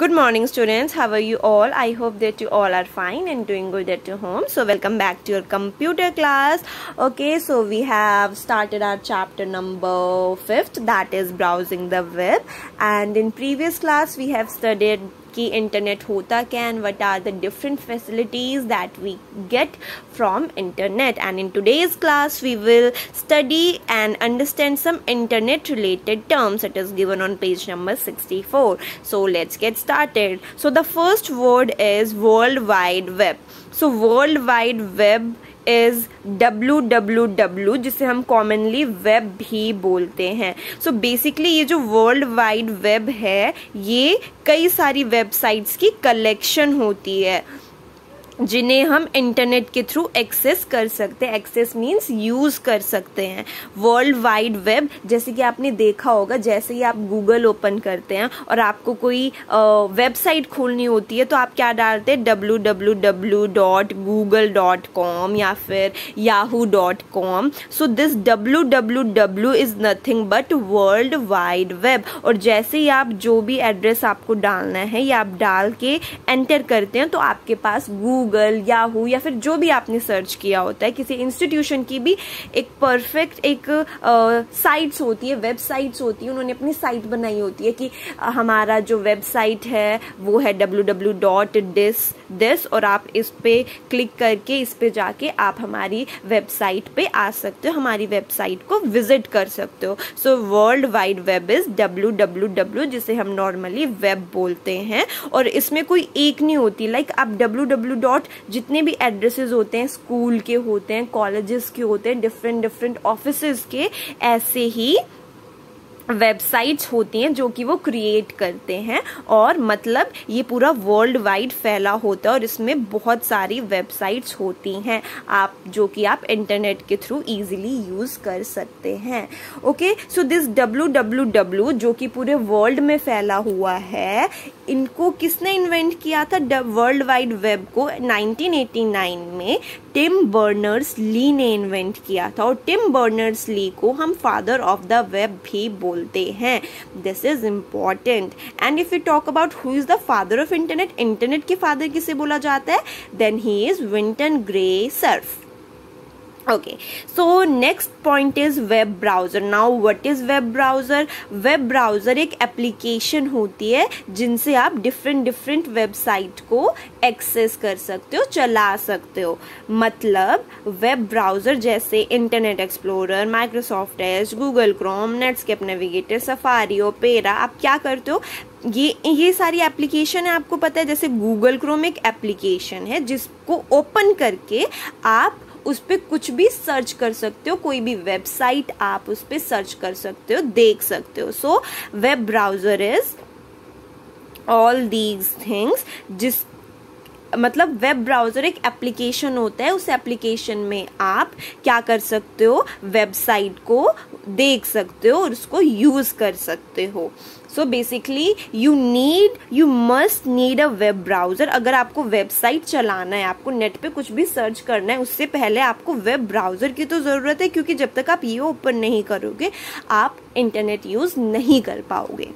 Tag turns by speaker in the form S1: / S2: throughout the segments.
S1: Good morning students, how are you all? I hope that you all are fine and doing good at your home. So welcome back to your computer class. Okay, so we have started our chapter number 5th, that is browsing the web, and in previous class we have studied कि internet होता क्या and what are the different facilities that we get from internet, and in today's class we will study and understand some internet related terms. It is given on page number 64. So let's get started. So the first word is World Wide Web. So World Wide Web is www, जिसे हम commonly web भी बोलते हैं. So basically ये जो world wide web है ये कई सारी वेबसाइट्स की कलेक्शन होती है जिन्हें हम इंटरनेट के थ्रू एक्सेस कर सकते हैं. एक्सेस मीन्स यूज कर सकते हैं. वर्ल्ड वाइड वेब, जैसे कि आपने देखा होगा, जैसे ही आप गूगल ओपन करते हैं और आपको कोई वेबसाइट खोलनी होती है तो आप क्या डालते हैं, www.google.com या फिर yahoo.com. So this www is nothing but world wide web. और जैसे ही आप जो भी एड्रेस आपको डालना है या आप डाल के एंटर करते हैं तो आपके पास गूगल, याहू या फिर जो भी आपने सर्च किया होता है, किसी इंस्टीट्यूशन की भी एक परफेक्ट एक साइट्स होती है, वेबसाइट्स होती है, उन्होंने अपनी साइट बनाई होती है कि हमारा जो वेबसाइट है वो है www.this और आप इस पे क्लिक करके इस पे जाके आप हमारी वेबसाइट पे आ सकते हो, हमारी वेबसाइट को विजिट कर सकते हो. So world wide web is www, जिसे हम नॉर्मली वेब बोलते हैं. और इसमें कोई एक नहीं होती, लाइक आप www जितने भी एड्रेसेस होते हैं, स्कूल के होते हैं, कॉलेजेस के होते हैं, डिफरेंट ऑफिसेस के, ऐसे ही वेबसाइट्स होती हैं जो कि वो क्रिएट करते हैं. और मतलब ये पूरा वर्ल्ड वाइड फैला होता है और इसमें बहुत सारी वेबसाइट्स होती हैं आप जो कि आप इंटरनेट के थ्रू इजीली यूज कर सकते हैं. ओके, सो दिस www जो कि पूरे वर्ल्ड में फैला हुआ है, इनको किसने इन्वेंट किया था? वर्ल्ड वाइड वेब को 1989 में टिम बर्नर्स ली ने इन्वेंट किया था. और टिम बर्नर्स ली को हम फादर ऑफ द वेब भी बोलते हैं. This is important. And if you talk about who is the father of internet, internet के फादर किसे बोला जाता है? Then he is Vinton Gray Cerf. Okay, so next point is web browser. Now what is web browser? Web browser एक application होती है जिनसे आप डिफरेंट वेबसाइट को एक्सेस कर सकते हो, चला सकते हो. मतलब वेब ब्राउजर जैसे internet explorer, Microsoft Edge, Google Chrome, Netscape navigator, safari, opera, आप क्या करते हो, ये सारी एप्लीकेशन है. आपको पता है जैसे गूगल क्रोम एक एप्लीकेशन है जिसको ओपन करके आप उस पर कुछ भी सर्च कर सकते हो, कोई भी वेबसाइट आप उस पर सर्च कर सकते हो, देख सकते हो. So web browser is all these things. जिस मतलब वेब ब्राउजर एक एप्लीकेशन होता है, उस एप्लीकेशन में आप क्या कर सकते हो, वेबसाइट को देख सकते हो और उसको यूज कर सकते हो. So basically you must need a web browser. अगर आपको वेबसाइट चलाना है, आपको नेट पे कुछ भी सर्च करना है, उससे पहले आपको वेब ब्राउजर की तो जरूरत है, क्योंकि जब तक आप ये ओपन नहीं करोगे आप इंटरनेट यूज नहीं कर पाओगे.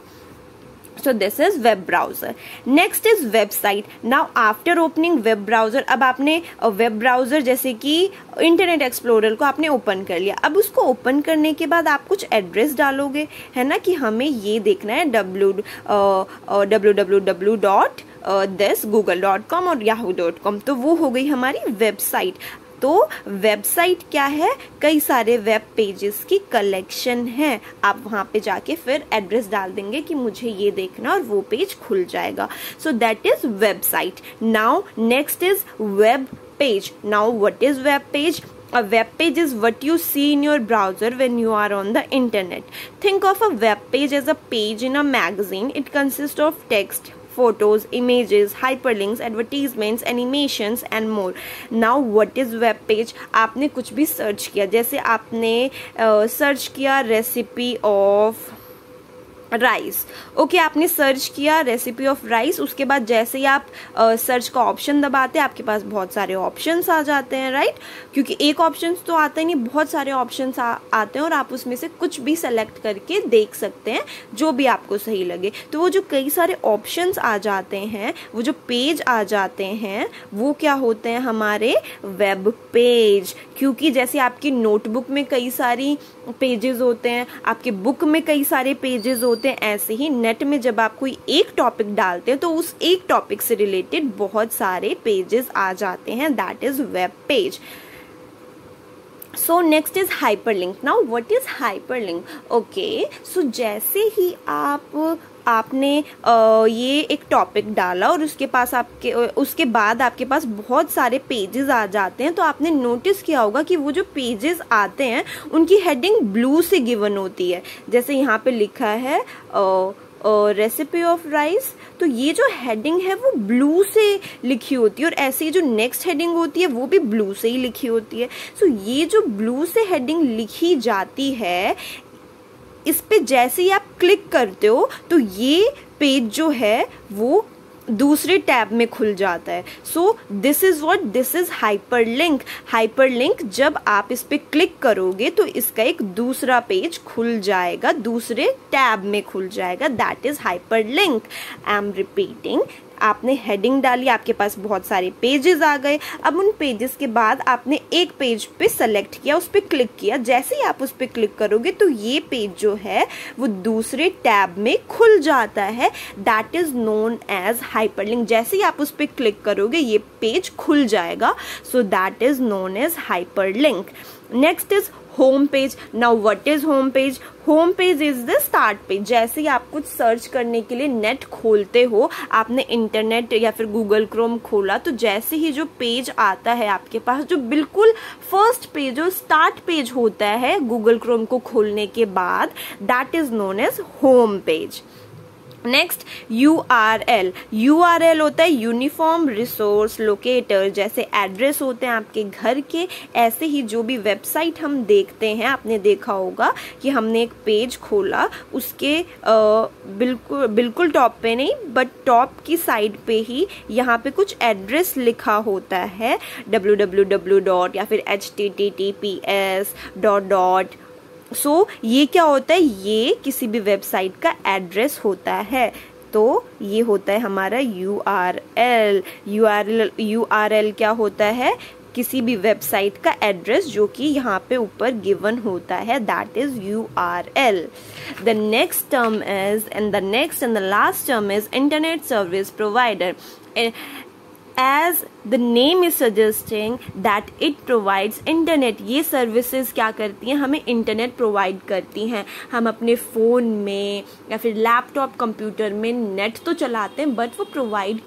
S1: So this is web browser. Next is website. Now after opening web browser, अब आपने वेब ब्राउजर जैसे कि इंटरनेट एक्सप्लोरर को आपने ओपन कर लिया. अब उसको ओपन करने के बाद आप कुछ एड्रेस डालोगे, है ना, कि हमें ये देखना है www.this google.com और yahoo.com. तो वो हो गई हमारी वेबसाइट. तो वेबसाइट क्या है? कई सारे वेब पेजेस की कलेक्शन है. आप वहां पे जाके फिर एड्रेस डाल देंगे कि मुझे ये देखना और वो पेज खुल जाएगा. So that is website. Now next is web page. Now what is web page? A web page is what you see in your browser when you are on the internet. Think of a web page as a page in a magazine. It consists of text, photos, images, hyperlinks, advertisements, animations and more. Now what is web page? आपने कुछ भी search किया, जैसे आपने search किया recipe of rice. Okay, आपने search किया recipe of rice, उसके बाद जैसे ही आप सर्च का ऑप्शन दबाते हैं आपके पास बहुत सारे ऑप्शंस आ जाते हैं, राइट। क्योंकि एक ऑप्शंस तो आता ही नहीं, बहुत सारे ऑप्शंस आते हैं और आप उसमें से कुछ भी सेलेक्ट करके देख सकते हैं जो भी आपको सही लगे। तो वो जो कई सारे ऑप्शंस आ जाते हैं, वो जो पेज आ जाते हैं, वो क्या होते हैं, हमारे वेब पेज। क्योंकि जैसे आपकी नोटबुक में कई सारी पेजेस होते हैं, आपके बुक में कई सारे पेजेस होते हैं, ऐसे ही नेट में जब आप कोई एक टॉपिक डालते हैं तो उस एक टॉपिक से रिलेटेड बहुत सारे पेजेस आ जाते हैं, that is web page. So next is hyperlink. Now what is hyperlink? Okay, so जैसे ही आपने ये एक टॉपिक डाला और उसके बाद आपके पास बहुत सारे पेजेस आ जाते हैं, तो आपने नोटिस किया होगा कि वो जो पेजेस आते हैं उनकी हेडिंग ब्लू से गिवन होती है। जैसे यहाँ पे लिखा है रेसिपी ऑफ राइस, तो ये जो हेडिंग है वो ब्लू से लिखी होती है और ऐसे ही जो नेक्स्ट हेडिंग होती है वो भी ब्लू से ही लिखी होती है। सो ये जो ब्लू से हेडिंग लिखी जाती है, इस पे जैसे ही आप क्लिक करते हो तो ये पेज जो है वो दूसरे टैब में खुल जाता है। So this is hyperlink. Hyperlink जब आप इस पे क्लिक करोगे तो इसका एक दूसरा पेज खुल जाएगा, दूसरे टैब में खुल जाएगा, that is hyperlink. I am repeating, आपने हेडिंग डाली, आपके पास बहुत सारे पेजेस आ गए। अब उन पेजेस के बाद आपने एक पेज पे सेलेक्ट किया, उस पे क्लिक किया, जैसे ही आप उस पे क्लिक करोगे तो ये पेज जो है वो दूसरे टैब में खुल जाता है, that is known as hyperlink. जैसे ही आप उस पे क्लिक करोगे ये पेज खुल जाएगा, so that is known as hyperlink. Next is home page. Now what is home page? Home page is the start page. जैसे ही आप कुछ सर्च करने के लिए नेट खोलते हो, आपने इंटरनेट या फिर गूगल क्रोम खोला, तो जैसे ही जो पेज आता है आपके पास, जो बिल्कुल फर्स्ट पेज, जो स्टार्ट पेज होता है गूगल क्रोम को खोलने के बाद, that is known age home page. Next URL। URL होता है यूनिफॉर्म रिसोर्स लोकेटर। जैसे एड्रेस होते हैं आपके घर के, ऐसे ही जो भी वेबसाइट हम देखते हैं, आपने देखा होगा कि हमने एक पेज खोला, उसके बिल्कुल टॉप पे नहीं बट टॉप की साइड पे ही यहाँ पे कुछ एड्रेस लिखा होता है, www. या फिर https ... सो ये क्या होता है, ये किसी भी वेबसाइट का एड्रेस होता है। तो ये होता है हमारा URL। URL क्या होता है, किसी भी वेबसाइट का एड्रेस जो कि यहाँ पे ऊपर गिवन होता है, that is URL। The next term is and the last term is internet service provider. As the name is suggesting that it provides internet, ये सर्विसेज क्या करती हैं, हमें इंटरनेट प्रोवाइड करती हैं। हम अपने फ़ोन में या फिर लैपटॉप कंप्यूटर में नेट तो चलाते हैं, बट वो प्रोवाइड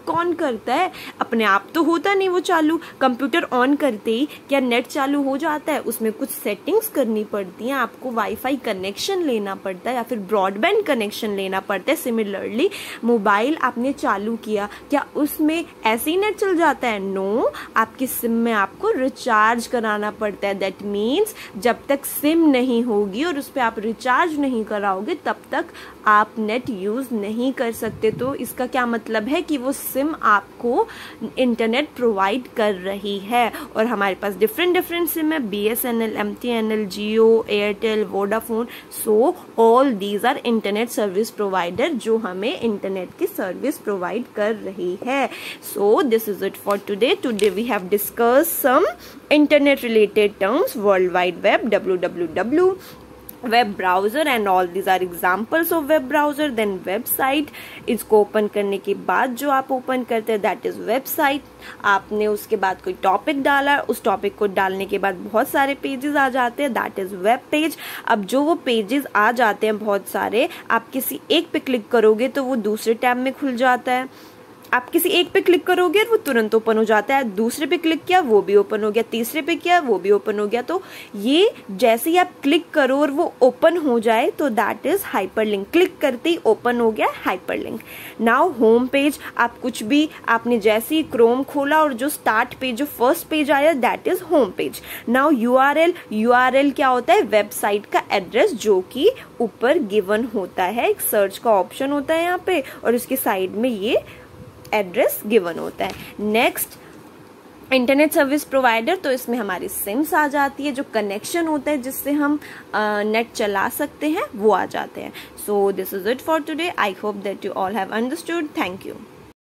S1: कौन करता है? अपने आप तो होता नहीं वो चालू। कंप्यूटर ऑन करते ही क्या नेट चालू हो जाता है? उसमें कुछ सेटिंग्स करनी पड़ती हैं, आपको वाईफाई कनेक्शन लेना पड़ता है या फिर ब्रॉडबैंड कनेक्शन लेना पड़ता है। सिमिलरली मोबाइल आपने चालू किया, क्या उसमें ऐसे ही नेट चल जाता है? नो, आपकी सिम में आपको रिचार्ज कराना पड़ता है। दैट मीन्स जब तक सिम नहीं होगी और उस पर आप रिचार्ज नहीं कराओगे तब तक आप नेट यूज नहीं कर सकते। तो इसका क्या मतलब है कि वो सिम आपको इंटरनेट प्रोवाइड कर रही है। और हमारे पास डिफरेंट सिम है, BSNL, MTNL, Jio, Airtel, Vodafone. So all these are internet service provider जो हमें इंटरनेट की सर्विस प्रोवाइड कर रही है। So this is it for today. Today we have discussed some internet related terms, world wide web, www, web browser, and all these are examples of web browser. Then website, इसको open करने के बाद जो आप open करते हैं that is website. आपने उसके बाद कोई टॉपिक डाला, उस टॉपिक को डालने के बाद बहुत सारे पेजेस आ जाते हैं, दैट इज वेब पेज। अब जो वो पेजेस आ जाते हैं बहुत सारे, आप किसी एक पे क्लिक करोगे तो वो दूसरे टैब में खुल जाता है। आप किसी एक पे क्लिक करोगे वो तुरंत ओपन हो जाता है, दूसरे पे क्लिक किया वो भी ओपन हो गया, तीसरे पे किया वो भी ओपन हो गया। तो ये जैसे ही आप क्लिक करो और वो ओपन हो जाए तो दैट इज हाइपरलिंक। क्लिक करते ही ओपन हो गया हाइपरलिंक। नाउ होम पेज, आप कुछ भी आपने जैसे ही क्रोम खोला और जो स्टार्ट पेज, जो फर्स्ट पेज आया that is home page. Now URL क्या होता है? वेबसाइट का एड्रेस जो कि ऊपर गिवन होता है, एक सर्च का ऑप्शन होता है यहाँ पे और उसके साइड में ये एड्रेस गिवन होता है। नेक्स्ट इंटरनेट सर्विस प्रोवाइडर, तो इसमें हमारी सिम्स आ जाती है, जो कनेक्शन होता है जिससे हम नेट चला सकते हैं वो आ जाते हैं। सो this is it for today. I hope that you all have understood. Thank you.